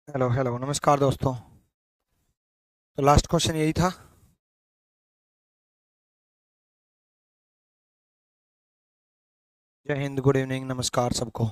Hello hello नमस्कार दोस्तों। तो लास्ट क्वेश्चन यही था। जय हिंद, गुड इवनिंग, नमस्कार सबको।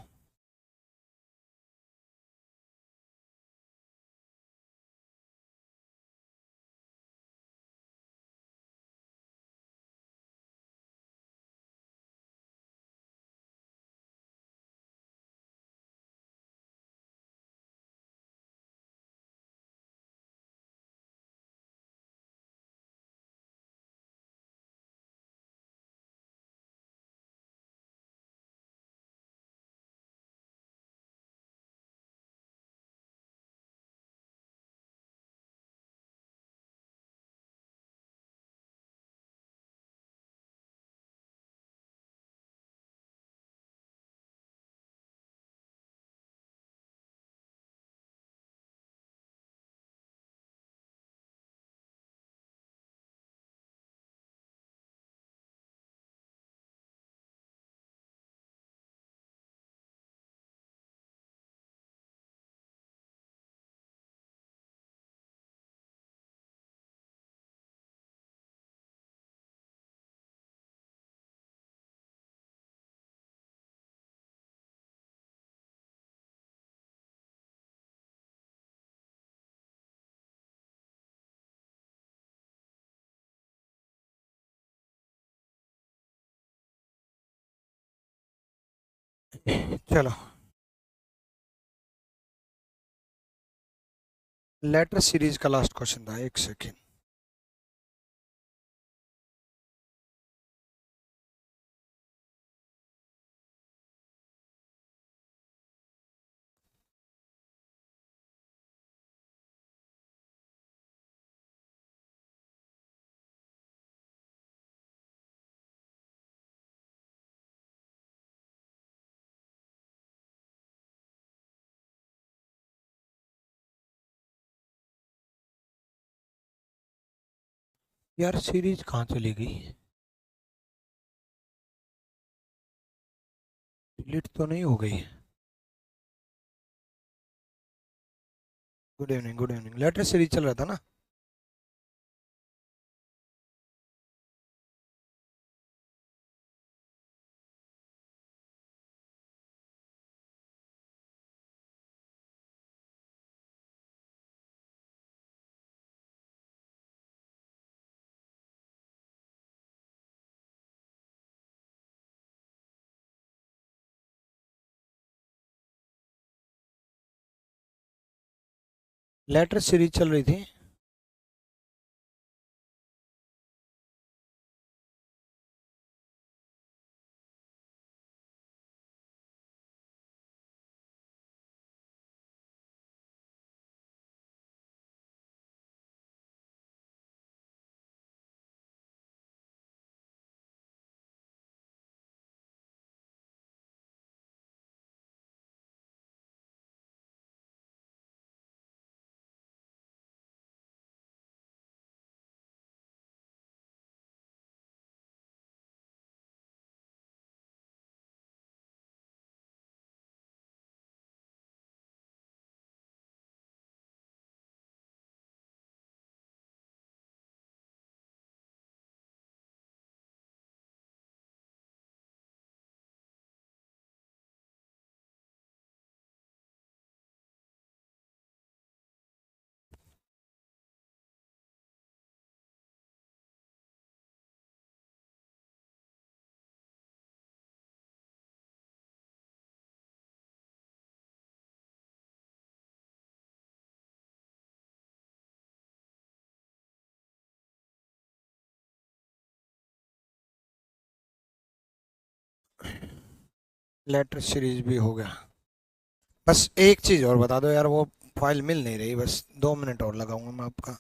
चलो, लेटर सीरीज का लास्ट क्वेश्चन था। एक सेकेंड। यार सीरीज कहाँ चली गई? डिलीट तो नहीं हो गई? Good evening, good evening. Letter series चल रहा था ना? लेटर सीरीज चल रही थी। लेटर सीरीज भी हो गया। बस एक चीज और बता दो यार, वो फाइल मिल नहीं रही। बस 2 मिनट और लगाऊंगा मैं आपका।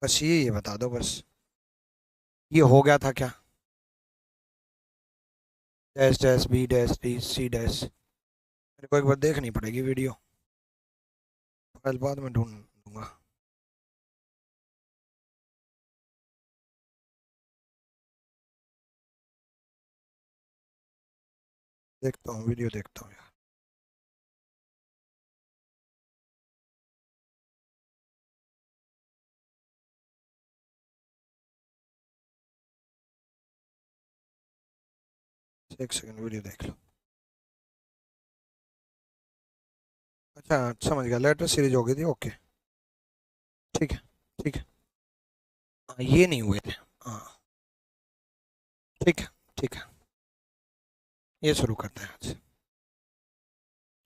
बस ये बता दो बस। ये हो गया था क्या? Dash dash B dash D C dash. मेरे को एक बार देखनी पड़ेगी वीडियो। फाइल बाद में ढूंढ दूंगा। देखता हूँ, वीडियो देखता हूँ यार। एक सेकंड वीडियो देख लो। अच्छा समझ गया, लेटर सीरीज हो गई थी, ओके ठीक है ठीक है। हाँ, ये नहीं हुए थे। हाँ ठीक है ठीक है, ये शुरू करते हैं आज।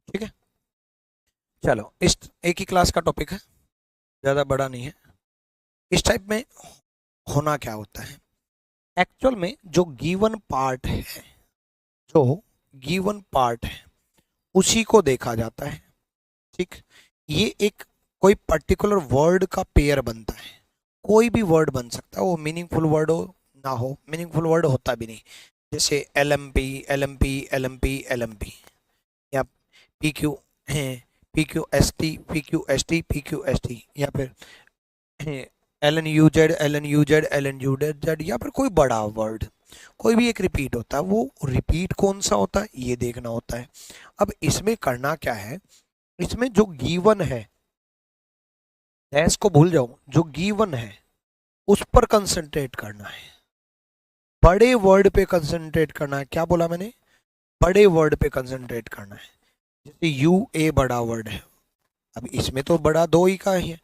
ठीक है चलो, इस एक ही क्लास का टॉपिक है, ज़्यादा बड़ा नहीं है। इस टाइप में होना क्या होता है, एक्चुअल में जो गिवन पार्ट है, जो गिवन पार्ट है उसी को देखा जाता है। ठीक, ये एक कोई पर्टिकुलर वर्ड का पेयर बनता है, कोई भी वर्ड बन सकता है, वो मीनिंगफुल वर्ड हो ना हो, मीनिंगफुल वर्ड होता भी नहीं, जैसे L M P L M P L M P L M P, या पी क्यू है, P Q S T P Q S T P Q S T, या फिर L N U Z L N U Z L N U Z, या फिर कोई बड़ा word, कोई भी एक रिपीट होता है, वो रिपीट कौन सा होता है ये देखना होता है। अब इसमें करना क्या है, इसमें जो गिवन है, डैश को भूल जाओ, जो गिवन है उस पर कंसंट्रेट करना है, बड़े वर्ड पे कंसंट्रेट करना है। क्या बोला मैंने, बड़े वर्ड पे कंसंट्रेट करना है। जैसे यू ए बड़ा वर्ड है, अब इसमें तो बड़ा दो ही का ही है,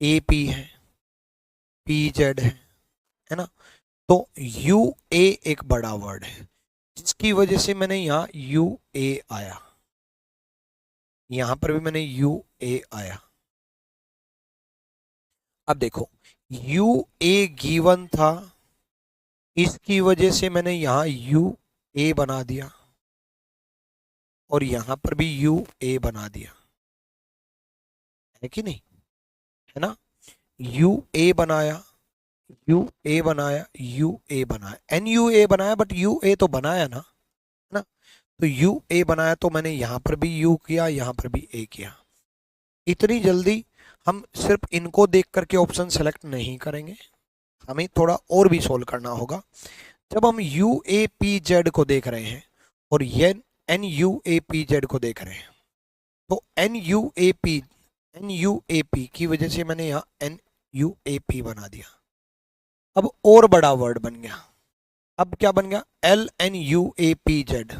ए पी है, पी जेड है ना। तो यू ए एक बड़ा वर्ड है, जिसकी वजह से मैंने यहाँ यू ए आया, यहां पर भी मैंने यू ए आया। अब देखो, यू ए गिवन था, इसकी वजह से मैंने यहाँ यू ए बना दिया, और यहां पर भी यू ए बना दिया, है कि नहीं, है ना। यू ए बनाया, यू ए बनाया, यू ए बनाया, एन यू ए बनाया, बट यू ए तो बनाया ना, है ना। तो यू ए बनाया तो मैंने यहां पर भी यू किया, यहां पर भी ए किया। इतनी जल्दी हम सिर्फ इनको देख करके ऑप्शन सेलेक्ट नहीं करेंगे, हमें थोड़ा और भी सोल्व करना होगा। जब हम यू ए पी जेड को देख रहे हैं और ये N U A P Z को देख रहे हैं, तो एन यू ए पी की वजह से मैंने यहाँ एन यू ए पी बना दिया। अब और बड़ा वर्ड बन गया, अब क्या बन गया, L N U A P Z,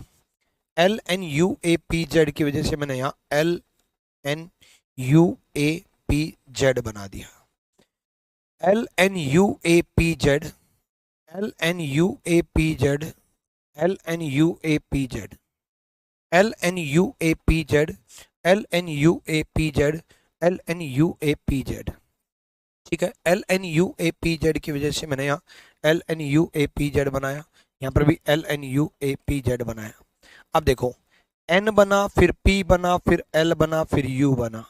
L N U A P Z की वजह से मैंने यहाँ L N U A P Z बना दिया। L N U A P Z, L N U A P Z, L N U A P Z, L N U A P Z, L N U A P Z, L N U A P Z. ठीक है, L N U A P Z की वजह से मैंने यहाँ L N U A P Z बनाया, यहाँ पर भी L N U A P Z बनाया। अब देखो, एन बना, फिर पी बना, फिर एल बना, फिर यू बना,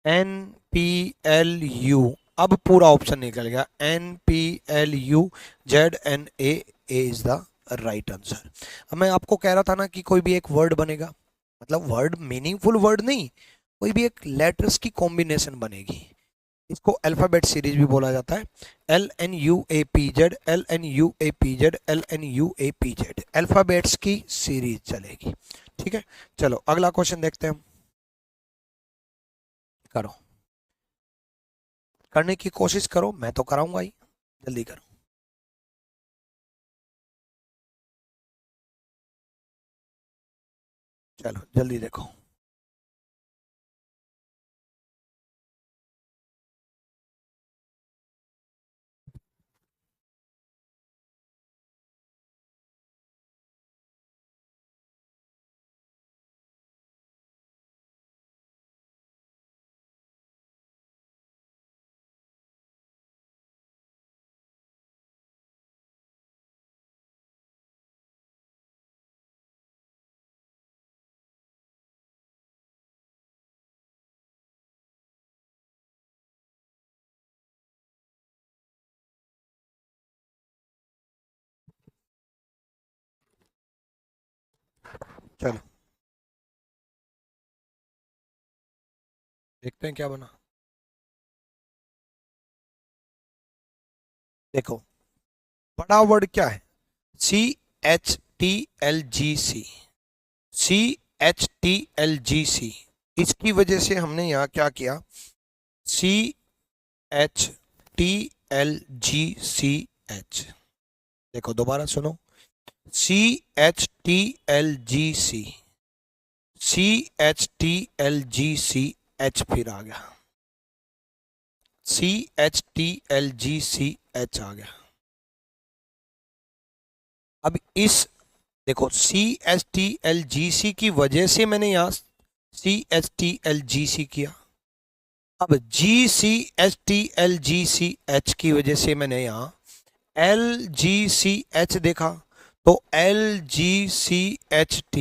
एन पी एल यू, अब पूरा ऑप्शन निकल गया, N P L U Z N A is the right answer. अब मैं आपको कह रहा था ना कि कोई भी एक वर्ड बनेगा, मतलब वर्ड मीनिंगफुल वर्ड नहीं, कोई भी एक लेटर्स की कॉम्बिनेशन बनेगी, इसको अल्फाबेट सीरीज भी बोला जाता है। L N U A P Z, L N U A P Z, L N U A P Z, alphabets की सीरीज चलेगी। ठीक है चलो अगला क्वेश्चन देखते हैं हम, करो, करने की कोशिश करो, मैं तो कराऊंगा ही, जल्दी करो। चलो जल्दी देखो। चलो देखते हैं क्या बना। देखो, बड़ा वर्ड क्या है, C H T L G C, C H T L G C, इसकी वजह से हमने यहाँ क्या किया, C H T L G C H. देखो दोबारा सुनो, CHTLGC, CHTLGCH फिर आ गया, CHTLGCH आ गया। अब इस देखो CHTLGC की वजह से मैंने यहां CHTLGC किया। अब GCHTLGCH की वजह से मैंने यहां LGCH देखा, तो LGCHT,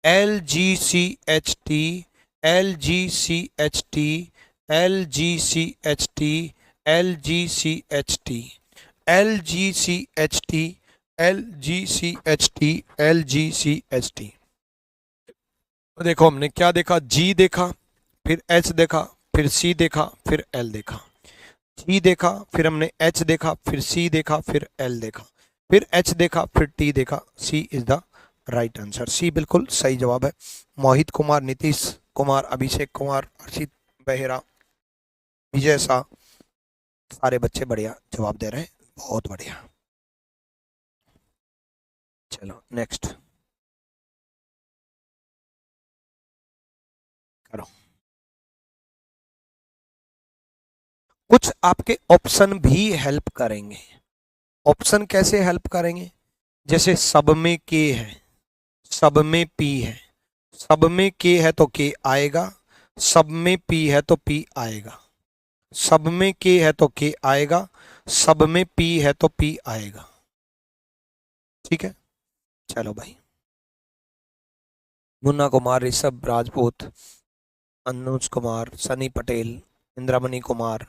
LGCHT, LGCHT, LGCHT, LGCHT, LGCHT, LGCHT, LGCHT। देखो हमने क्या देखा, G देखा, फिर H देखा, फिर C देखा, फिर L देखा। G देखा, फिर हमने H देखा, फिर C देखा, फिर L देखा, फिर H देखा, फिर T देखा। C is the right answer. C बिल्कुल सही जवाब है। मोहित कुमार, नीतीश कुमार, अभिषेक कुमार, हर्षित बेहरा, विजय शाह, सारे बच्चे बढ़िया जवाब दे रहे हैं, बहुत बढ़िया। चलो नेक्स्ट करो। कुछ आपके ऑप्शन भी हेल्प करेंगे। ऑप्शन कैसे हेल्प करेंगे? जैसे सब में के है, सब में पी है, सब में के है तो के आएगा, सब में पी है तो पी आएगा, सब में के है तो के आएगा, सब में पी है तो पी आएगा। ठीक है, चलो भाई। मुन्ना कुमार, ऋषभ राजपूत, अनुज कुमार, सनी पटेल, इंद्रामणि कुमार,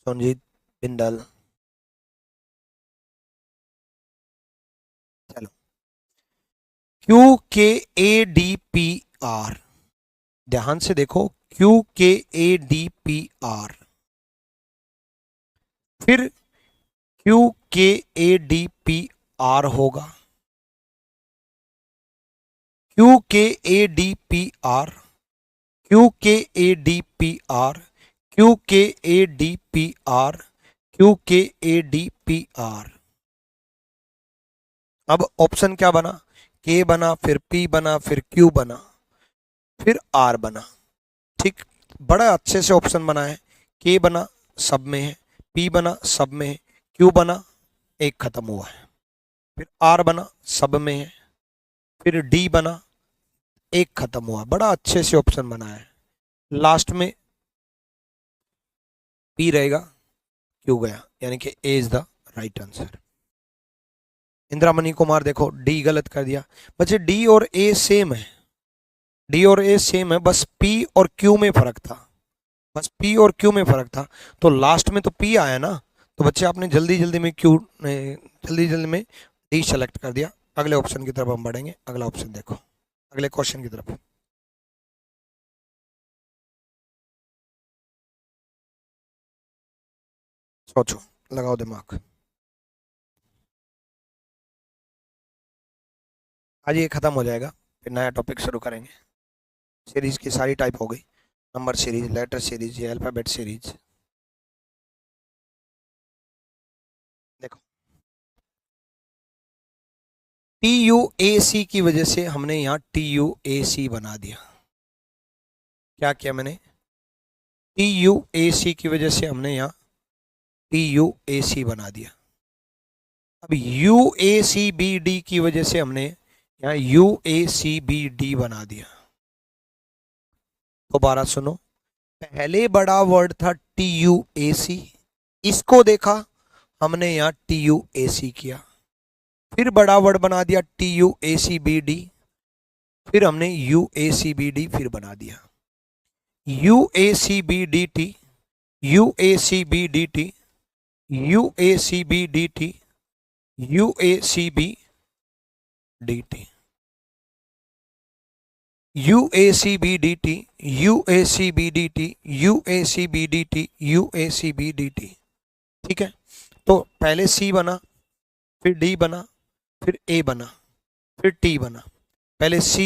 संजीत बिंदल। चलो, QKADPR, ध्यान से देखो, QKADPR, फिर QKADPR होगा, QKADPR, QKADPR, QKADPR, QKADPR। अब ऑप्शन क्या बना? के बना, फिर पी बना, फिर क्यू बना, फिर आर बना। ठीक, बड़ा अच्छे से ऑप्शन बना है। के बना, सब में है, पी बना, सब में है, क्यू बना, एक खत्म हुआ है, फिर आर बना, सब में है, फिर डी बना, एक खत्म हुआ। बड़ा अच्छे से ऑप्शन बना है। लास्ट में पी रहेगा, क्यू गया, यानी कि A is the right answer. Indramani Kumar देखो डी गलत कर दिया। बच्चे डी और ए सेम है, डी और ए सेम है, बस पी और क्यू में फर्क था, बस पी और क्यू में फर्क था। तो लास्ट में तो पी आया ना, तो बच्चे आपने जल्दी जल्दी में क्यू, जल्दी जल्दी में डी सेलेक्ट कर दिया। अगले ऑप्शन की तरफ हम बढ़ेंगे। अगला ऑप्शन देखो, अगले क्वेश्चन की तरफ। सोचो, लगाओ दिमाग। आज ये खत्म हो जाएगा, फिर नया टॉपिक शुरू करेंगे। सीरीज की सारी टाइप हो गई, नंबर सीरीज, लेटर सीरीज, या अल्फाबेट सीरीज। देखो, TUAC की वजह से हमने यहाँ TUAC बना दिया। क्या किया मैंने? TUAC की वजह से हमने यहाँ TUAC बना दिया। अब UACBD की वजह से हमने यहाँ UACBD बना दिया। दोबारा सुनो, पहले बड़ा वर्ड था TUAC, इसको देखा हमने यहाँ TUAC किया, फिर बड़ा वर्ड बना दिया TUACBD, फिर हमने UACBD फिर बना दिया। UACBDT, UACBDT, UACBDT, UACBDT, UACBDT, UACBDT, UACBDT, UACBDT। ठीक है, तो पहले C बना, फिर D बना, फिर A बना, फिर T बना, पहले C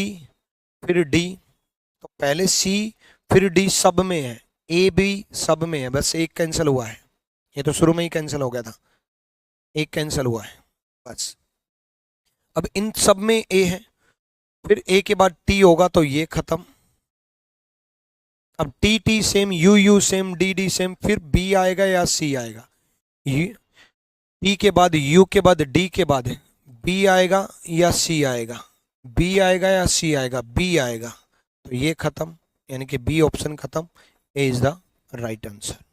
फिर D, तो पहले C फिर D सब में है, A भी सब में है, बस एक कैंसिल हुआ है, ये तो शुरू में ही कैंसिल हो गया था, एक कैंसिल हुआ है बस। अब इन सब में ए है, फिर ए के बाद टी होगा तो ये खत्म। अब T T same, you you same, D D same, फिर बी आएगा या सी आएगा? टी के बाद यू के बाद डी के बाद बी आएगा या सी आएगा? बी आएगा या सी आएगा? बी आएगा, तो ये खत्म, यानी कि बी ऑप्शन खत्म। ए इज द राइट आंसर,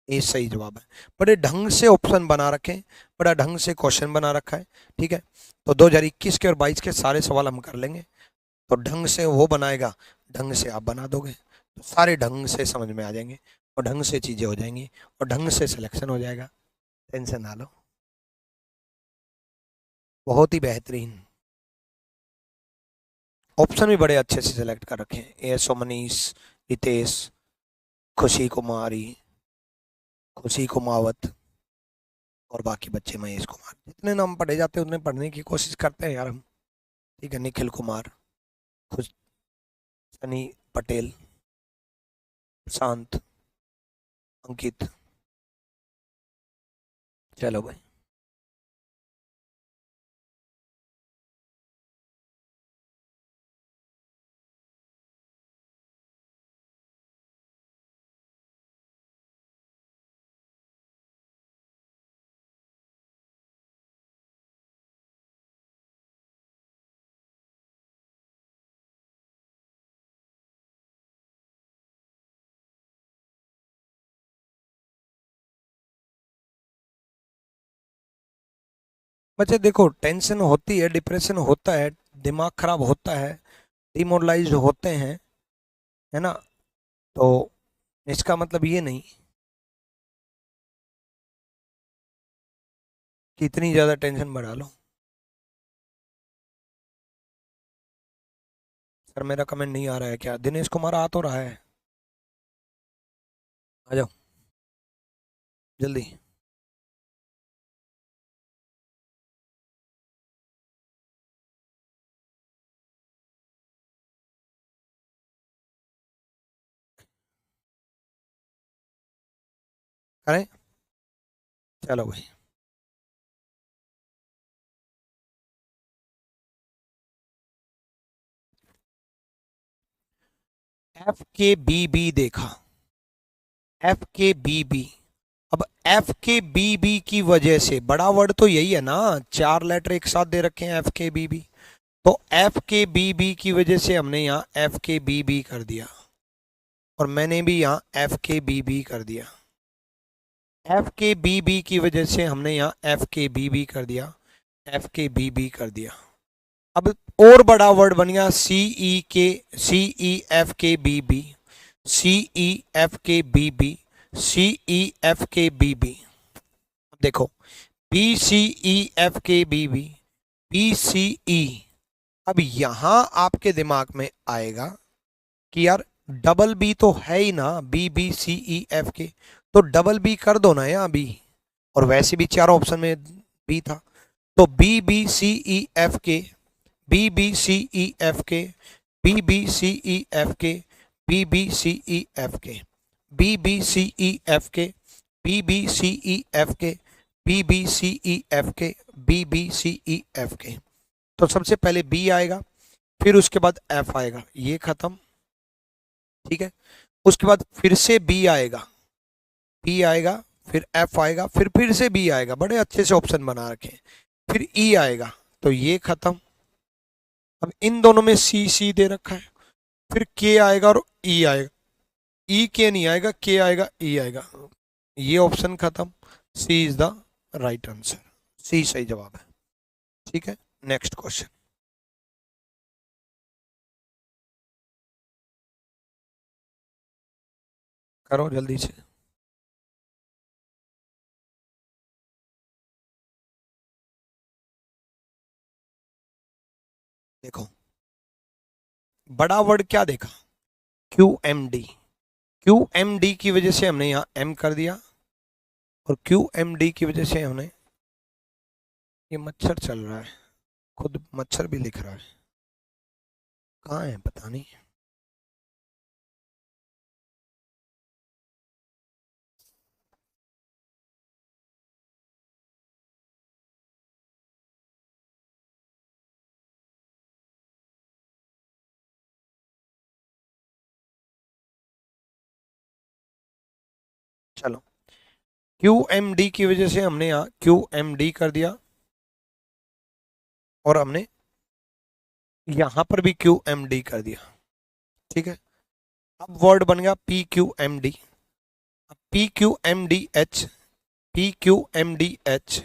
ए सही जवाब है। बड़े ढंग से ऑप्शन बना रखे हैं, बड़ा ढंग से क्वेश्चन बना रखा है, ठीक है। तो 2021 के और 22 के सारे सवाल हम कर लेंगे, तो ढंग से वो बनाएगा, ढंग से आप बना दोगे, तो सारे ढंग से समझ में आ जाएंगे और ढंग से चीजें हो जाएंगी और ढंग से सिलेक्शन हो जाएगा। टेंशन ना लो, बहुत ही बेहतरीन। ऑप्शन भी बड़े अच्छे से सिलेक्ट कर रखे हैं, एसो मनीष, रितेश, खुशी कुमारी, खुशी कुमावत और बाकी बच्चे, महेश कुमार, जितने नाम पढ़े जाते हैं उतने पढ़ने की कोशिश करते हैं यार हम, ठीक है। निखिल कुमार, खुश, सनी पटेल, शांत, अंकित, चलो भाई। बच्चे देखो, टेंशन होती है, डिप्रेशन होता है, दिमाग खराब होता है, डिमोरलाइज होते हैं, है ना। तो इसका मतलब ये नहीं कि इतनी ज्यादा टेंशन बढ़ा लो। सर मेरा कमेंट नहीं आ रहा है क्या? दिनेश कुमार आ तो रहा है, आ जाओ जल्दी। करें, चलो भाई। एफ के बी बी देखा, एफ के बी बी। अब एफ के बी बी की वजह से, बड़ा वर्ड तो यही है ना, चार लेटर एक साथ दे रखे हैं एफ के बी बी, तो एफ के बी बी की वजह से हमने यहाँ एफ के बी बी कर दिया और मैंने भी यहाँ एफ के बी बी कर दिया। एफ के बी बी की वजह से हमने यहाँ एफ के बी बी कर दिया, एफ के बी बी कर दिया। अब और बड़ा वर्ड बन गया सी ई के, सी E F K B B, C E F K B B, C E F K B B. देखो, B C E F K B B, B C ई। अब यहां आपके दिमाग में आएगा कि यार डबल बी तो है ही ना, B B C E F K, तो डबल बी कर दो ना यहाँ बी, और वैसे भी चार ऑप्शन में बी था, तो B B C E F K, B B C E F K, B B C E F K, B B C E F K, B B C E F K, B B C E F K, B B C E F K, B B C E F K. तो सबसे पहले B आएगा, फिर उसके बाद F आएगा, ये खत्म, ठीक है। उसके बाद फिर से बी आएगा, बी आएगा, फिर एफ आएगा, फिर से बी आएगा, बड़े अच्छे से ऑप्शन बना रखे हैं, फिर ई आएगा, तो ये खत्म। अब इन दोनों में सी सी दे रखा है, फिर के आएगा और ई आएगा, ई के नहीं आएगा, के आएगा, ई आएगा, ये ऑप्शन खत्म। सी इज द राइट आंसर, सी सही जवाब है, ठीक है। नेक्स्ट क्वेश्चन करो जल्दी से। देखो, बड़ा वर्ड क्या देखा, Q M D, Q M D की वजह से हमने यहाँ एम कर दिया, और क्यू एम डी की वजह से हमने, ये मच्छर चल रहा है, खुद मच्छर भी लिख रहा है, कहाँ है पता नहीं। चलो, क्यू एम डी की वजह से हमने यहाँ क्यू एम डी कर दिया, और हमने यहां पर भी क्यू एम डी कर दिया। ठीक है, अब वर्ड बन गया P Q M D. P Q M D H, P Q M D H,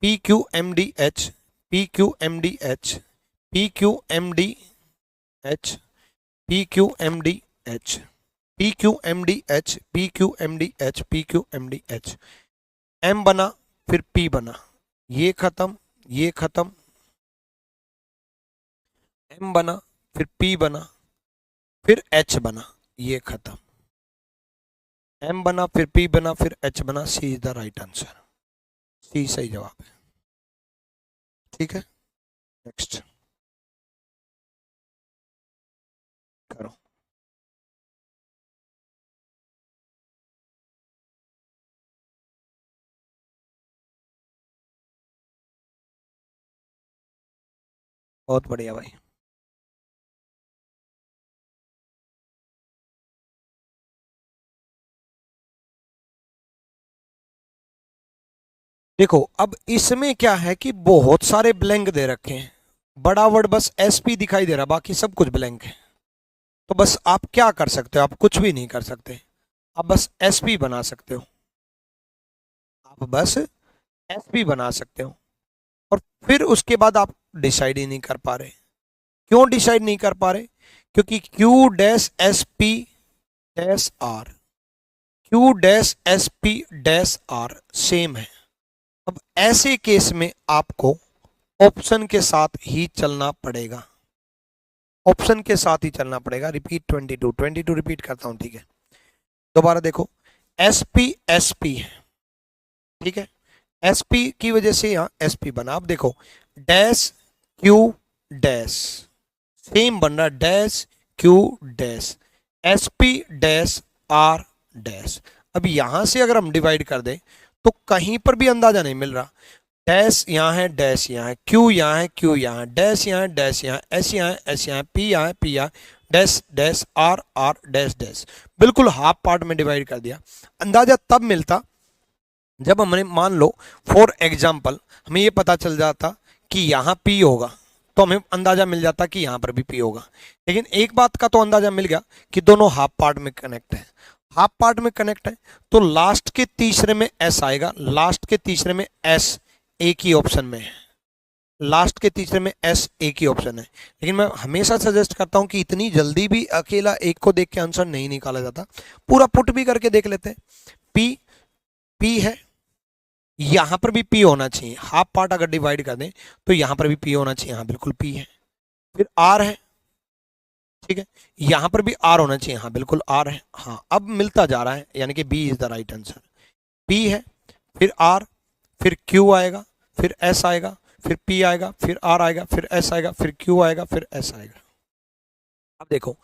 P Q M D H, P Q M D H, P Q M D H, P Q M D H, P Q M D H, P Q M D H, P Q M D H. M बना, फिर P बना, ये खत्म, ये खत्म, M बना, फिर P बना, फिर एच बना, ये खत्म। एम बना, फिर पी बना, फिर एच बना। सी इज द राइट आंसर, सी सही जवाब है। ठीक है, नेक्स्ट करो। बहुत बढ़िया भाई। देखो अब इसमें क्या है कि बहुत सारे ब्लैंक दे रखे हैं, बड़ा वर्ड बस एसपी दिखाई दे रहा, बाकी सब कुछ ब्लैंक है। तो बस आप क्या कर सकते हो, आप कुछ भी नहीं कर सकते, आप बस एसपी बना सकते हो, आप बस एसपी बना सकते हो। और फिर उसके बाद आप डिसाइड ही नहीं कर पा रहे। क्यों डिसाइड नहीं कर पा रहे? क्योंकि Q dash S P dash R, Q dash S P dash R same है। अब ऐसे केस में आपको ऑप्शन के साथ ही चलना पड़ेगा, ऑप्शन के साथ ही चलना पड़ेगा। रिपीट 22 रिपीट करता हूं, ठीक है। दोबारा देखो, एसपी एसपी है, ठीक है, एसपी की वजह से यहां एसपी बना। अब देखो, डैश क्यू डैश सेम बन रहा, dash Q dash S P dash R dash. अब यहां से अगर हम डिवाइड कर दें तो कहीं पर भी अंदाजा नहीं मिल रहा। डैश यहाँ है, डैश यहाँ है, क्यू यहाँ है, क्यू यहाँ है, डैश यहाँ है, डैश यहाँ है, एस यहाँ है, एस यहाँ है, पी यहाँ है, पी यहाँ dash dash R R dash dash. बिल्कुल हाफ पार्ट में डिवाइड कर दिया। अंदाजा तब मिलता जब हमने मान लो फॉर एग्जाम्पल हमें ये पता चल जाता कि यहाँ पी होगा, तो हमें अंदाजा मिल जाता कि यहाँ पर भी पी होगा। लेकिन एक बात का तो अंदाजा मिल गया कि दोनों हाफ पार्ट में कनेक्ट है, हाफ पार्ट में कनेक्ट है, तो लास्ट के तीसरे में एस आएगा, लास्ट के तीसरे में एस एक ही ऑप्शन में है, लास्ट के तीसरे में एस एक ही ऑप्शन है। लेकिन मैं हमेशा सजेस्ट करता हूं कि इतनी जल्दी भी अकेला एक को देख के आंसर नहीं निकाला जाता, पूरा पुट भी करके देख लेते हैं। पी पी है, यहां पर भी पी होना चाहिए, हाफ पार्ट अगर डिवाइड कर दें तो यहां पर भी पी होना चाहिए, हाँ बिल्कुल पी है। फिर आर है, ठीक है, यहां पर भी आर होना चाहिए, हाँ बिल्कुल आर है। हाँ अब मिलता जा रहा है, यानी कि B is the right answer. P है, फिर आर, फिर क्यू आएगा, फिर एस आएगा, फिर पी आएगा, फिर आर आएगा, फिर एस आएगा, फिर क्यू आएगा, फिर एस आएगा। अब देखो,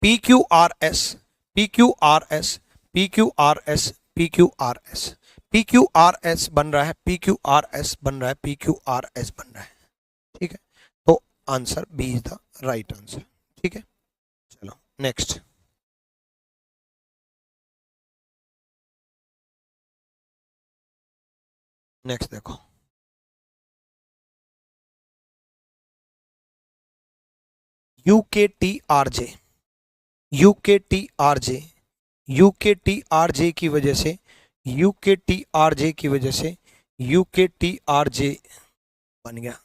P Q R S, P Q R S, P Q R S, P Q R S, P Q R S बन रहा है, पी क्यू आर एस बन रहा है, पी क्यू आर एस बन रहा है। ठीक है, तो answer B is the right answer. ठीक है, चलो नेक्स्ट। नेक्स्ट देखो, U K T R J, U K T R J, U K T R J की वजह से, you K T R J की वजह से यू के टी आर जे बन गया,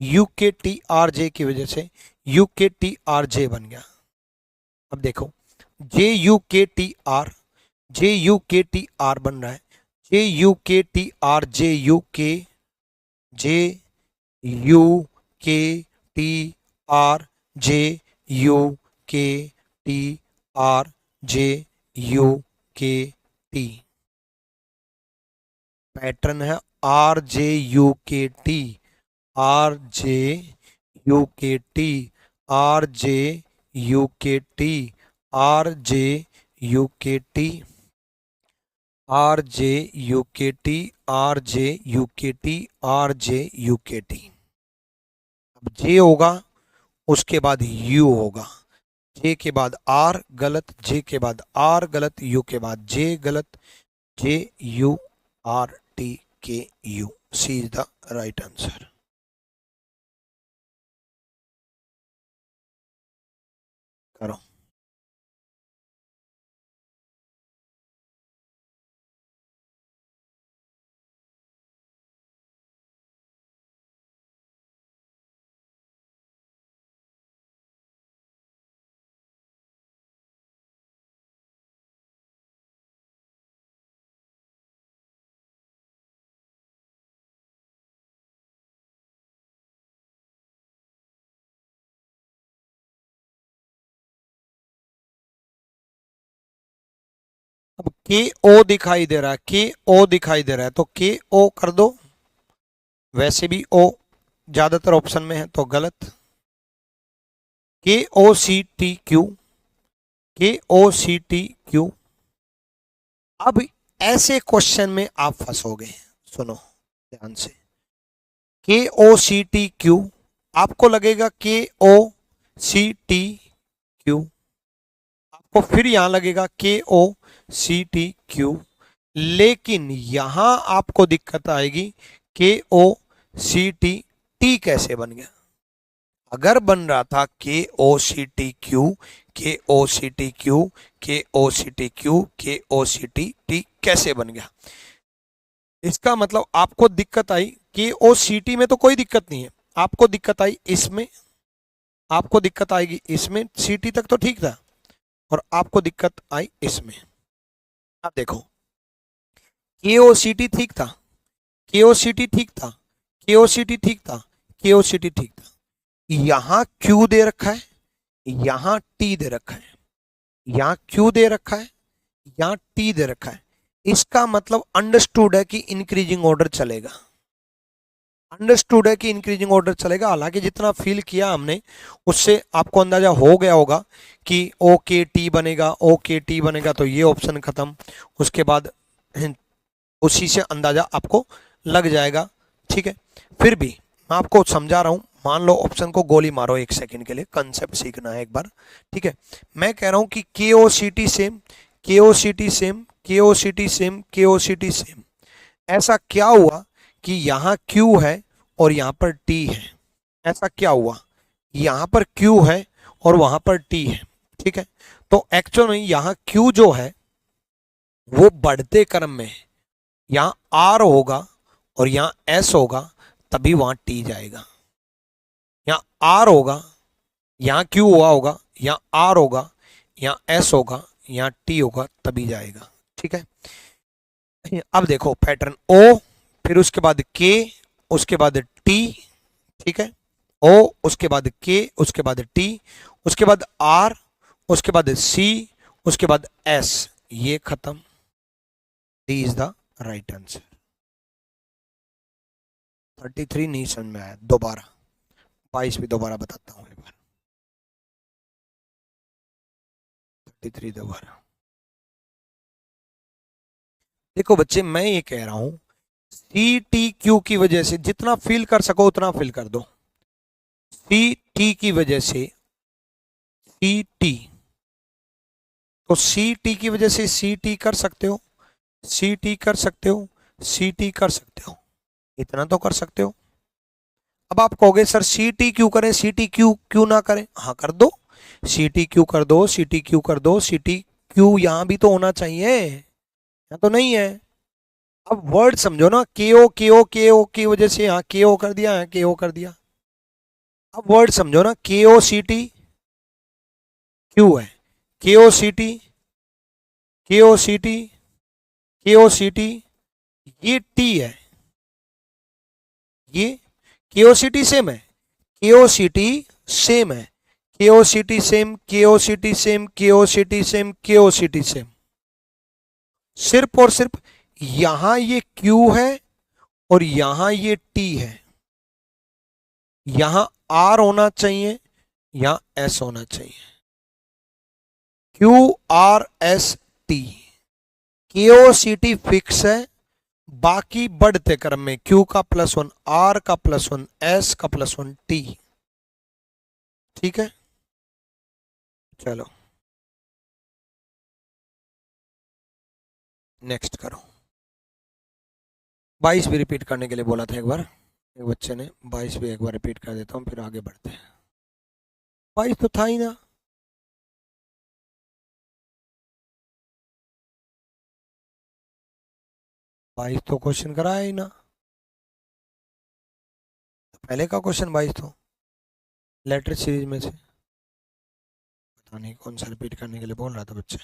you K T R J की वजह से यू के टी आर जे बन गया। अब देखो, जे U K T R, J U K T are बन रहा है, जे U K T R, J U के, जे U K T R, J U K T R, J U K T. Pattern है are J U K T, R J U K T, R J U K T, R J U K T, R J U K T, R J U K T, R J U K T. अब जे होगा उसके बाद you होगा, जे के बाद are गलत, जे के बाद आर गलत, यू के बाद जे गलत, J U R T K U, C is the right answer. करो। अब के ओ दिखाई दे रहा है, के ओ दिखाई दे रहा है, तो के ओ कर दो। वैसे भी ओ ज्यादातर ऑप्शन में है तो गलत। के ओ सी टी क्यू, के ओ सी टी क्यू। अब ऐसे क्वेश्चन में आप फंसोगे, सुनो ध्यान से। के ओ सी टी क्यू, आपको लगेगा के ओ सी टी क्यू, आपको फिर यहां लगेगा के ओ सी टी क्यू, लेकिन यहां आपको दिक्कत आएगी के ओ सी टी टी कैसे बन गया। अगर बन रहा था के ओ सी टी क्यू, के ओ सी टी क्यू, के ओ सी टी क्यू, के ओ सी टी टी कैसे बन गया, इसका मतलब आपको दिक्कत आई। के ओ सी टी में तो कोई दिक्कत नहीं है, आपको दिक्कत आई इसमें, आपको दिक्कत आएगी इसमें, सी टी तक तो ठीक था, और आपको दिक्कत आई इसमें। आप देखो, के ओ सी टी ठीक था, के ओ सी टी ठीक था, के ओ सी टी ठीक था, के ओ सी टी ठीक था। यहां क्यू दे रखा है, यहां टी दे रखा है, यहां क्यू दे रखा है, यहां टी दे रखा है। इसका मतलब अंडरस्टूड है कि इंक्रीजिंग ऑर्डर चलेगा, अंडरस्टूड है कि इंक्रीजिंग ऑर्डर चलेगा। हालांकि जितना फील किया हमने उससे आपको अंदाजा हो गया होगा कि ओ के टी बनेगा, ओ के टी बनेगा तो ये ऑप्शन खत्म। उसके बाद उसी से अंदाजा आपको लग जाएगा, ठीक है। फिर भी मैं आपको समझा रहा हूं, मान लो ऑप्शन को गोली मारो एक सेकंड के लिए, कंसेप्ट सीखना है एक बार, ठीक है। मैं कह रहा हूं कि के ओ सी टी सेम, के ओ सी टी सेम, के ओ सी टी सेम, के ओ सी टी सेम। ऐसा क्या हुआ कि यहां क्यू है और यहां पर टी है, ऐसा क्या हुआ, यहां पर क्यू है और वहां पर टी है, ठीक है। तो एक्चुअल में यहां क्यू जो है वो बढ़ते क्रम में है, यहां आर होगा और यहां एस होगा, तभी वहां टी जाएगा। यहां आर होगा, यहां क्यू हुआ होगा, यहां आर होगा, यहां एस होगा, यहां टी होगा, तभी जाएगा, ठीक है। अब देखो पैटर्न ओ, फिर उसके बाद के, उसके बाद टी, ठीक है। ओ, उसके बाद के, उसके बाद टी, उसके बाद आर, उसके बाद सी, उसके बाद एस, ये खत्म। D is the right answer. 33 नहीं समझ में आया, दोबारा 22 भी दोबारा बताता हूँ एक बार। 33 दोबारा। देखो बच्चे, मैं ये कह रहा हूं सी टी क्यू की वजह से जितना फील कर सको उतना फील कर दो। सी टी की वजह से, सी टी, तो सी टी की वजह से सी टी कर सकते हो, सी टी कर सकते हो, सी टी कर सकते हो, इतना तो कर सकते हो। अब आप कहोगे सर सी टी क्यों करें, सी टी क्यू क्यों ना करें, हाँ कर दो, सी टी क्यू कर दो, सी टी क्यू कर दो, सी टी क्यू यहां भी तो होना चाहिए, यहाँ तो नहीं है। अब वर्ड समझो ना, के ओ के ओ के ओ की वजह से यहाँ के ओ कर दिया, यहाँ के ओ कर दिया। अब वर्ड समझो ना, के ओ सी टी क्यू है, के ओ सी टी, के ओ सी टी, के ओ सी टी, ये टी है, ये के ओ सी टी सेम है, के ओ सी टी सेम है, के ओ सी टी सेम, के ओ सी टी सेम, के ओ सी टी सेम, के ओ सी टी सेम। सिर्फ और सिर्फ यहां ये Q है और यहां ये T है, यहां R होना चाहिए, यहां S होना चाहिए। Q R S T, KOCT fix है, बाकी बढ़ते क्रम में Q का +1, R का +1, S का +1, T, ठीक है। चलो नेक्स्ट करो। 22 भी रिपीट करने के लिए बोला था एक बार एक बच्चे ने, 22 भी एक बार रिपीट कर देता हूँ फिर आगे बढ़ते हैं। 22 तो था ही ना। 22 तो क्वेश्चन कराया ही ना, पहले का क्वेश्चन 22 तो लेटर सीरीज में से, पता नहीं कौन सा रिपीट करने के लिए बोल रहा था बच्चा।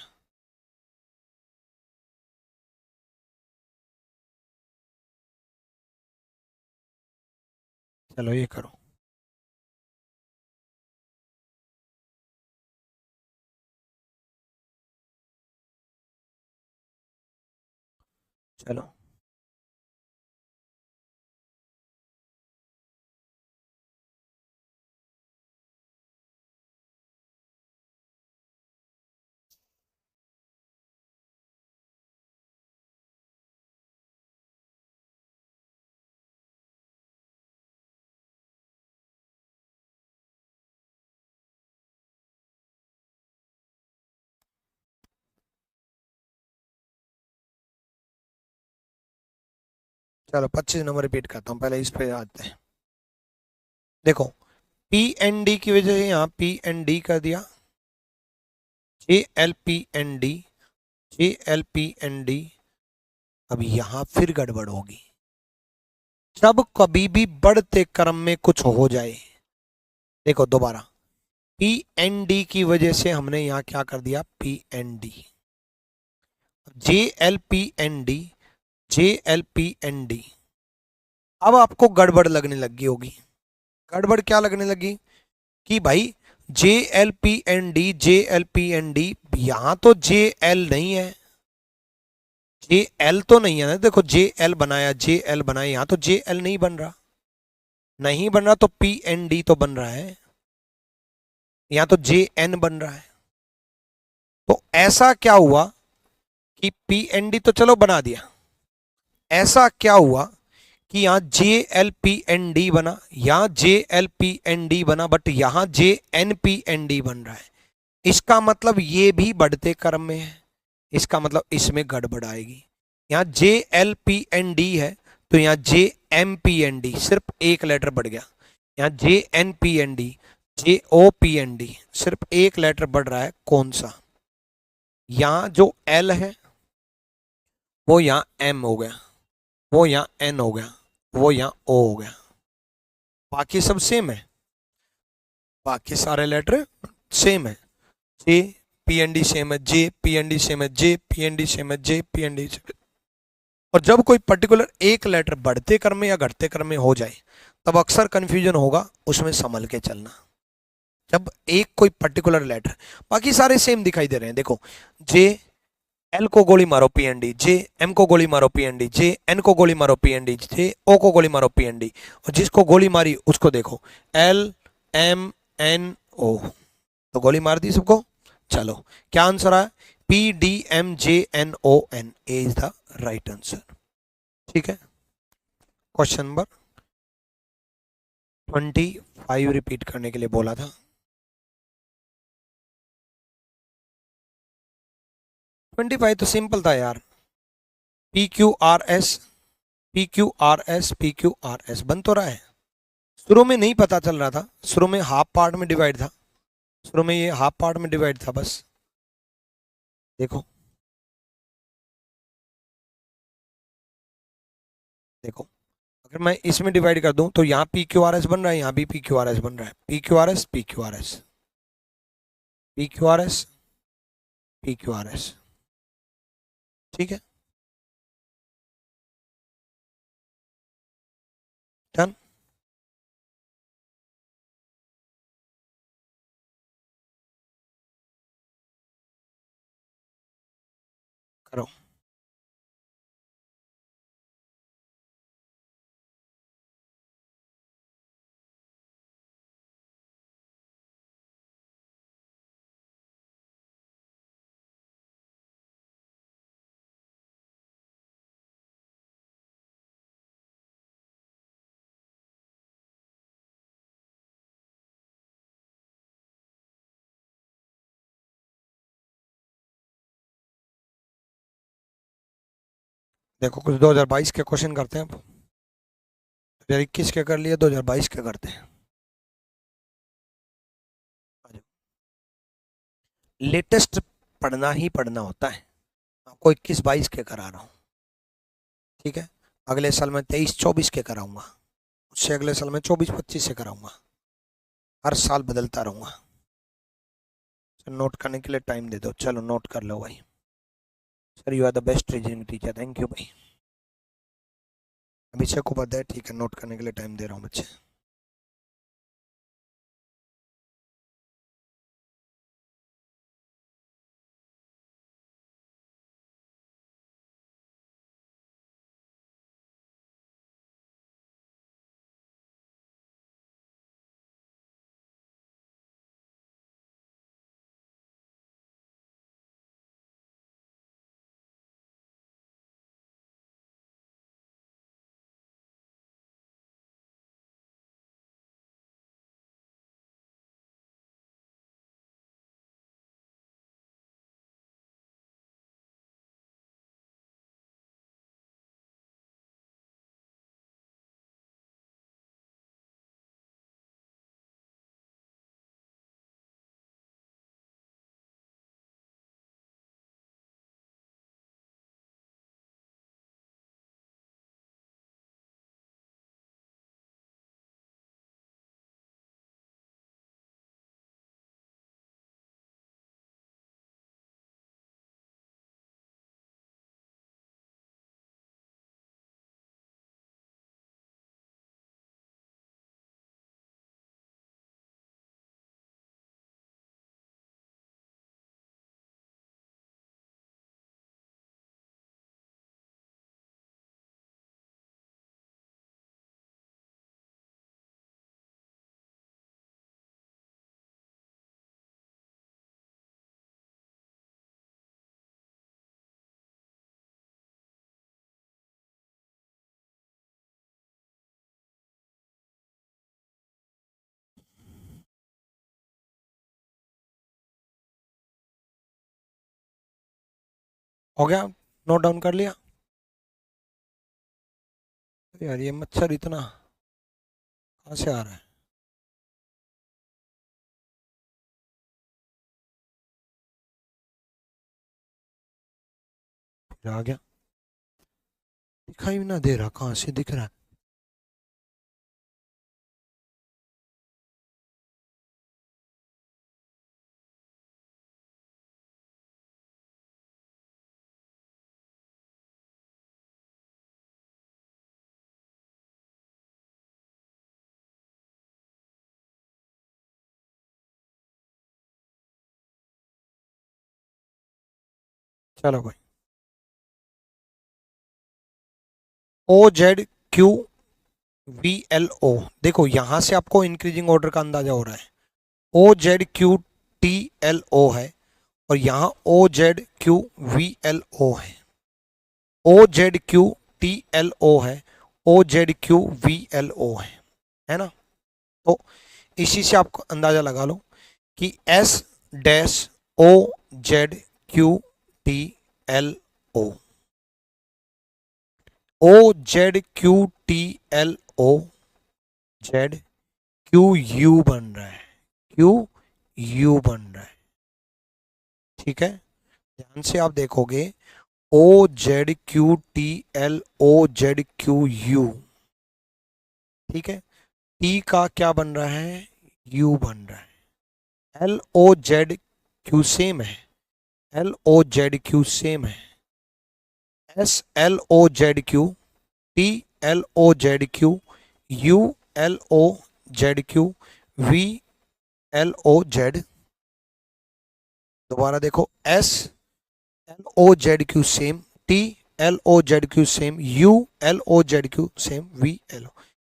चलो ये करो। चलो चलो 25 नंबर रिपीट करता हूँ, पहले इस पे आते हैं। देखो पी एन डी की वजह से यहाँ पी एन डी कर दिया, J L P N D, J L P N D. अब यहाँ फिर गड़बड़ होगी जब कभी भी बढ़ते क्रम में कुछ हो जाए। देखो दोबारा, पी एन डी की वजह से हमने यहाँ क्या कर दिया, P N D, J L P N D, J L P N D. अब आपको गड़बड़ लगने लगी होगी। गड़बड़ क्या लगने लगी कि भाई J L P N D, J L P N D, यहां तो जे एल नहीं है, जे एल तो नहीं है ना। देखो जे एल बनाया, जे एल बनाया, यहां तो जे एल नहीं बन रहा, नहीं बन रहा तो पी एन डी तो बन रहा है, यहां तो जे एन बन रहा है। तो ऐसा क्या हुआ कि पी एन डी तो चलो बना दिया, ऐसा क्या हुआ कि यहाँ J L P N D बना, यहाँ J L P N D बना, बट यहाँ J N P N D बन रहा है। इसका मतलब ये भी बढ़ते क्रम में है, इसका मतलब इसमें गड़बड़ आएगी। यहाँ J L P N D है तो यहाँ J M P N D, सिर्फ एक लेटर बढ़ गया। यहाँ J N P N D, J O P N D, सिर्फ एक लेटर बढ़ रहा है, कौन सा? यहाँ जो एल है वो यहाँ एम हो गया, वो यहाँ एन हो गया, वो यहाँ ओ हो गया। बाकी सब सेम है, बाकी सारे लेटर सेम है। J P N D same है, J P N D same है, J P N D same है, J P N D same है। और जब कोई पर्टिकुलर एक लेटर बढ़ते क्रम में या घटते क्रम में हो जाए तब अक्सर कंफ्यूजन होगा, उसमें संभल के चलना। जब एक कोई पर्टिकुलर लेटर, बाकी सारे सेम दिखाई दे रहे हैं, देखो जे एल को गोली मारो P N D, J M को गोली मारो P N D, J N को गोली मारो P N D, J O को गोली मारो पी एन डी, और जिसको गोली मारी उसको देखो एल एम एन ओ, तो गोली मार दी सबको। चलो क्या आंसर आया, P D M J N O N, A is the right answer. ठीक है, क्वेश्चन नंबर 25 रिपीट करने के लिए बोला था। 25 तो सिंपल था यार, P Q R S, P Q R S, P Q R S बन तो रहा है। शुरू में नहीं पता चल रहा था, शुरू में हाफ पार्ट में डिवाइड था, शुरू में ये हाफ पार्ट में डिवाइड था बस। देखो देखो, अगर मैं इसमें डिवाइड कर दूं तो यहाँ पी क्यू आर एस बन रहा है, यहाँ भी पी क्यू आर एस बन रहा है, P Q R S, P Q R S, P Q R S, P Q R S. ठीक है, डन। करो। देखो कुछ 2022 के क्वेश्चन करते हैं अब। 2021 के कर लिए, 2022 के करते हैं। लेटेस्ट पढ़ना ही पढ़ना होता है। आपको 21-22 के करा रहा हूँ, ठीक है। अगले साल मैं 23-24 के कराऊंगा, उससे अगले साल मैं 24-25 से कराऊंगा। हर साल बदलता रहूंगा। नोट करने के लिए टाइम दे दो। चलो नोट कर लो भाई। Sir you are the best reasoning teacher, thank you भाई। अभिषेक को पता है, ठीक है। नोट करने के लिए टाइम दे रहा हूँ बच्चे। हो गया? नोट डाउन कर लिया? यार ये मच्छर इतना कहाँ से आ रहा है? फिर आ गया, दिखाई भी ना दे रहा, कहाँ से दिख रहा है? चलो भाई, OZQVLO। देखो यहाँ से आपको इंक्रीजिंग ऑर्डर का अंदाजा हो रहा है। OZQTLO है और यहाँ OZQVLO है। OZQTLO है, OZQVLO है ना? तो इसी से आपको अंदाजा लगा लो कि S-OZQTLO, OZQTLO, ZQU बन रहा है, QU बन रहा है, ठीक है। ध्यान से आप देखोगे, OZQTLO, ZQU, ठीक है। T का क्या बन रहा है? U बन रहा है। LOZQ सेम है, LOZQ सेम है। SLOZQ, TLOZQ, ULOZQ, VLOZ। दोबारा देखो, SLOZQ same, TLOZQ same, ULOZQ same, VLO।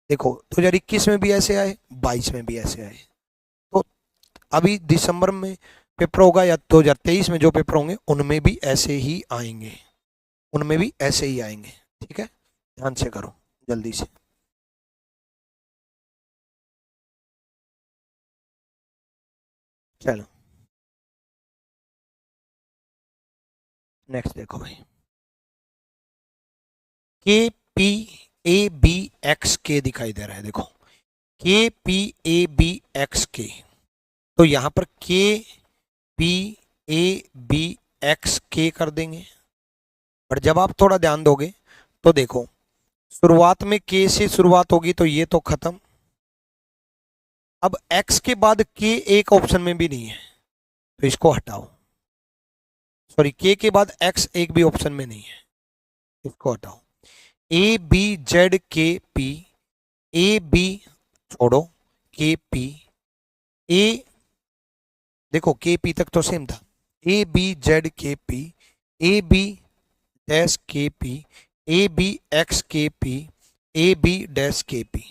देखो 2021 में भी ऐसे आए, 22 में भी ऐसे आए। तो अभी दिसंबर में पेपर होगा या 2023 में जो पेपर होंगे उनमें भी ऐसे ही आएंगे, उनमें भी ऐसे ही आएंगे, ठीक है। ध्यान से करो जल्दी से। चलो नेक्स्ट देखो भाई। के पी ए बी एक्स के दिखाई दे रहा है, देखो के पी ए बी एक्स के, तो यहां पर के पी ए बी एक्स के कर देंगे। पर जब आप थोड़ा ध्यान दोगे तो देखो शुरुआत में के से शुरुआत होगी तो ये तो खत्म। अब x के बाद k एक ऑप्शन में भी नहीं है तो इसको हटाओ। सॉरी, k के बाद x एक भी ऑप्शन में नहीं है, इसको हटाओ। ए बी जेड के पी, ए बी छोड़ो के पी, ए देखो के पी तक तो सेम था, ए बी जेड के पी, ए बी डैश के पी, ए बी एक्स के पी, ए बी डैश के पी।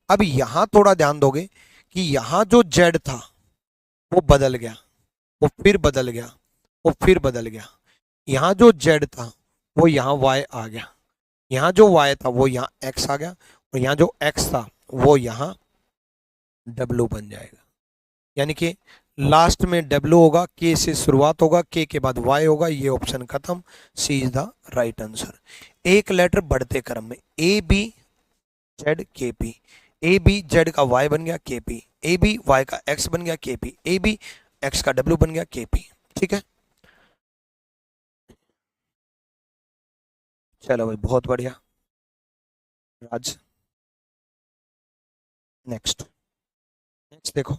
अब यहां थोड़ा ध्यान दोगे कि यहां जो z था वो बदल गया, वो फिर बदल गया, वो फिर बदल गया। यहां जो z था वो यहां y आ गया, यहां जो y था वो यहां x आ गया, और यहां जो x था वो यहां w बन जाएगा। यानी कि लास्ट में w होगा, k से शुरुआत होगा, k के बाद y होगा, ये ऑप्शन खत्म, सी इज द राइट आंसर। एक लेटर बढ़ते क्रम में ए बी जेड के पी, ए बी जेड का y बन गया के पी, ए बी वाई का x बन गया के पी, ए बी एक्स का w बन गया के पी। ठीक है, चलो भाई बहुत बढ़िया राज। नेक्स्ट नेक्स्ट देखो,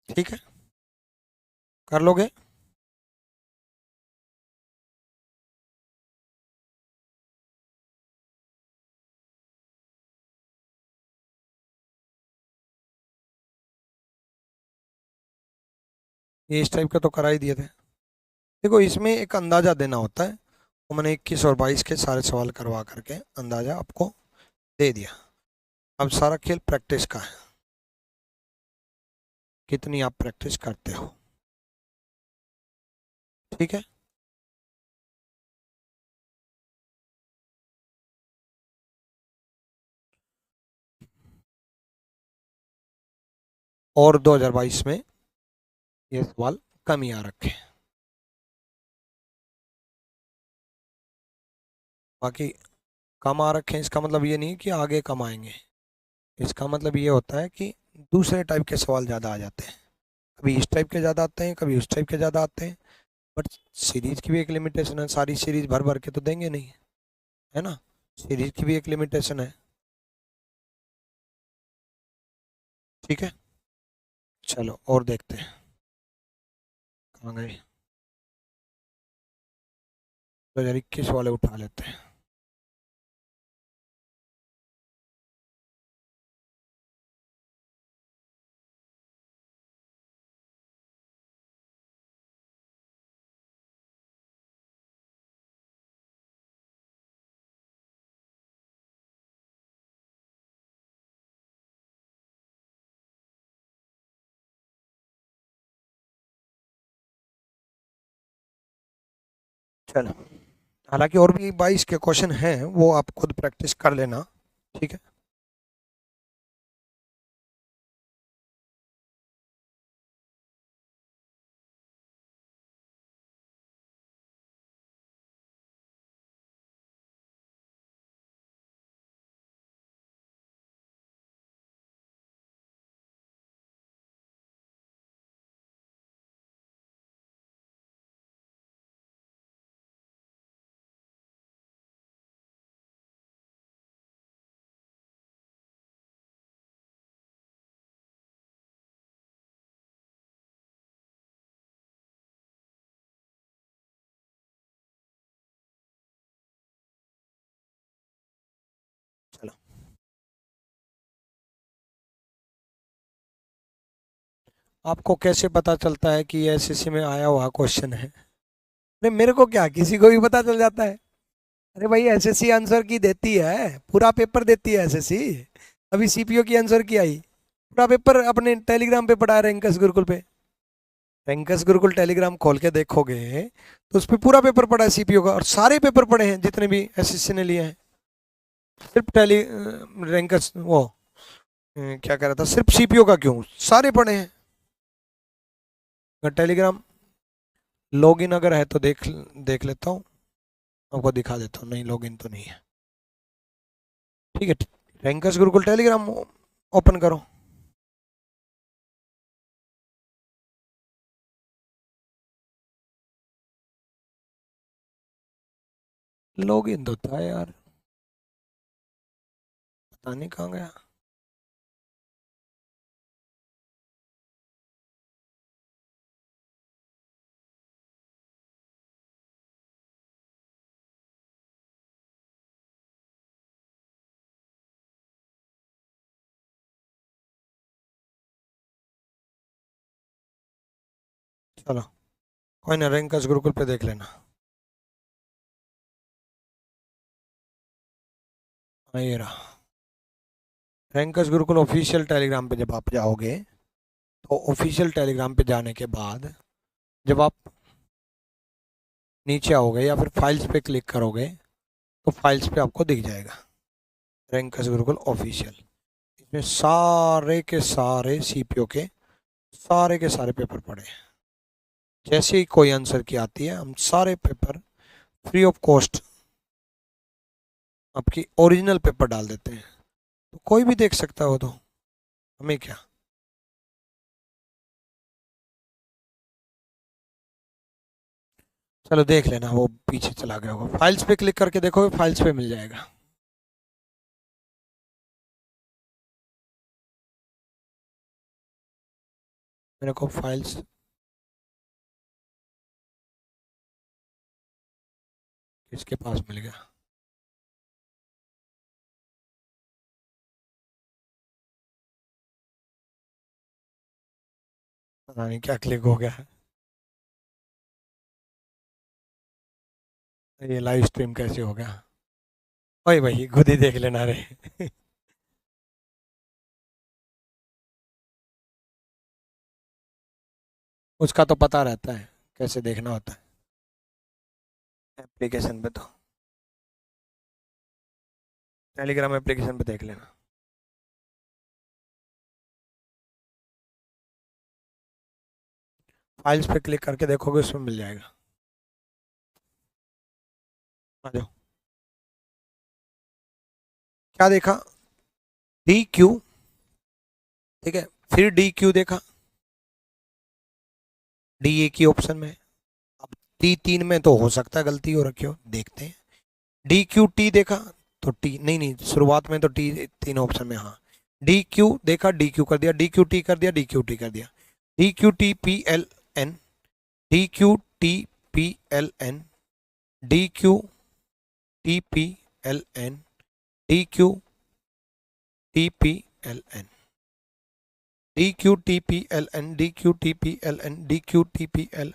ठीक है कर लोगे। ये इस टाइप का तो करा ही दिए थे। देखो इसमें एक अंदाजा देना होता है, तो मैंने 21 और 22 के सारे सवाल करवा करके अंदाजा आपको दे दिया। अब सारा खेल प्रैक्टिस का है, कितनी आप प्रैक्टिस करते हो। ठीक है, और 2022 में ये सवाल कम ही आ रखे हैं, बाकी कम आ रखे हैं इसका मतलब ये नहीं कि आगे कम आएंगे, इसका मतलब ये होता है कि दूसरे टाइप के सवाल ज़्यादा आ जाते हैं, कभी इस टाइप के ज़्यादा आते हैं, कभी उस टाइप के ज़्यादा आते हैं। बट सीरीज की भी एक लिमिटेशन है, सारी सीरीज भर भर के तो देंगे नहीं, है ना, सीरीज की भी एक लिमिटेशन है। ठीक है, चलो और देखते हैं कहाँ गए। 2021 वाले उठा लेते हैं। चलो, हालांकि और भी 22 के क्वेश्चन हैं, वो आप खुद प्रैक्टिस कर लेना। ठीक है, चलो आपको कैसे पता चलता है कि ये एसएससी में आया हुआ क्वेश्चन है? अरे मेरे को क्या, किसी को भी पता चल जाता है। अरे भाई एसएससी आंसर की देती है, पूरा पेपर देती है एसएससी। अभी सीपीओ की आंसर की आई, पूरा पेपर अपने टेलीग्राम पे पढ़ा रहे हैं, इंकस गुरुकुल पे। रैंकस गुरुकुल टेलीग्राम खोल के देखोगे तो उस पर पूरा पेपर पड़ा है सीपीओ का, और सारे पेपर पड़े हैं जितने भी एसएससी ने लिए हैं। सिर्फ टेली रैंकस वो क्या कह रहा था, सिर्फ सीपीओ का क्यों, सारे पड़े हैं। अगर टेलीग्राम लॉगिन अगर है तो देख देख लेता हूँ, आपको दिखा देता हूँ। नहीं, लॉगिन तो नहीं है। ठीक है, रैंकस गुरुकुल टेलीग्राम ओपन करो। लॉगिन तो था यार, पता नहीं कहाँ गया। चलो कोई ना, रैंकस गुरुकुल पे देख लेना। हाँ, ये रहा रैंकस गुरुकुल ऑफिशियल टेलीग्राम पे। जब आप जाओगे तो ऑफिशियल टेलीग्राम पे जाने के बाद जब आप नीचे आओगे या फिर फाइल्स पे क्लिक करोगे तो फाइल्स पे आपको दिख जाएगा रैंकस गुरुकुल ऑफिशियल। इसमें सारे के सारे सीपीओ के सारे पेपर पड़े हैं। जैसे ही कोई आंसर की आती है, हम सारे पेपर फ्री ऑफ कॉस्ट आपकी ओरिजिनल पेपर डाल देते हैं, तो कोई भी देख सकता हो, तो हमें क्या। चलो देख लेना, वो पीछे चला गया होगा। फाइल्स पे क्लिक करके देखोगे, फाइल्स पे मिल जाएगा। मेरे को फाइल्स किसके पास मिल गया, पता नहीं क्या क्लिक हो गया है। ये लाइव स्ट्रीम कैसे हो गया। ओए भाई, खुद ही देख लेना रे। उसका तो पता रहता है कैसे देखना होता है एप्लीकेशन पे। तो टेलीग्राम एप्लीकेशन पे देख लेना। फाइल्स पे क्लिक करके देखोगे, उसमें मिल जाएगा। आ जाओ। क्या देखा, डी क्यू, ठीक है, फिर डी क्यू देखा, डी ए की ऑप्शन में। अब टी तीन में तो हो सकता है गलती हो रखी हो, देखते हैं। डी क्यू टी देखा तो टी नहीं नहीं, शुरुआत में तो टी तीन ऑप्शन में, हाँ। डी क्यू देखा, डी क्यू कर दिया, डी क्यू टी कर दिया, डी क्यू टी कर दिया, D Q T P L N, D Q T P L N, D Q T P L N, D Q T P L N, D Q T P L N, D Q T P L N, D Q T P L,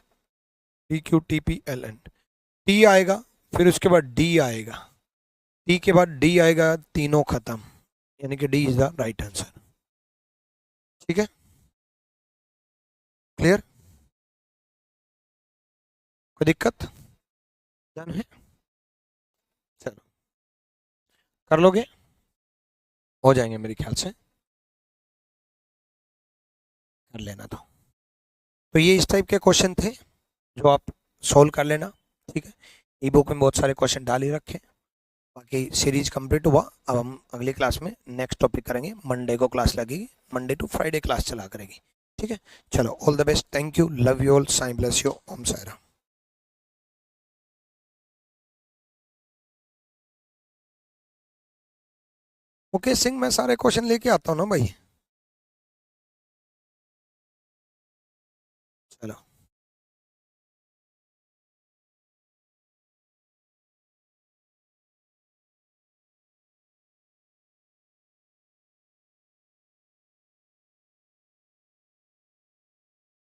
D Q T P L N. T आएगा, फिर उसके बाद D आएगा, T के बाद D आएगा, तीनों खत्म, यानी कि D is the right answer. ठीक है, क्लियर, कोई दिक्कत, डन है। चलो कर लोगे, हो जाएंगे मेरे ख्याल से, कर लेना। तो ये इस टाइप के क्वेश्चन थे जो आप सोल्व कर लेना। ठीक है, ई बुक में बहुत सारे क्वेश्चन डाल ही रखे। बाकी सीरीज कंप्लीट हुआ, अब हम अगली क्लास में नेक्स्ट टॉपिक करेंगे। मंडे को क्लास लगेगी, मंडे टू फ्राइडे क्लास चला करेगी। ठीक है, चलो, all the best, thank you, love you all, Sai bless you, Om Sairam. Mukesh Singh, मैं सारे क्वेश्चन लेके आता हूँ ना भाई।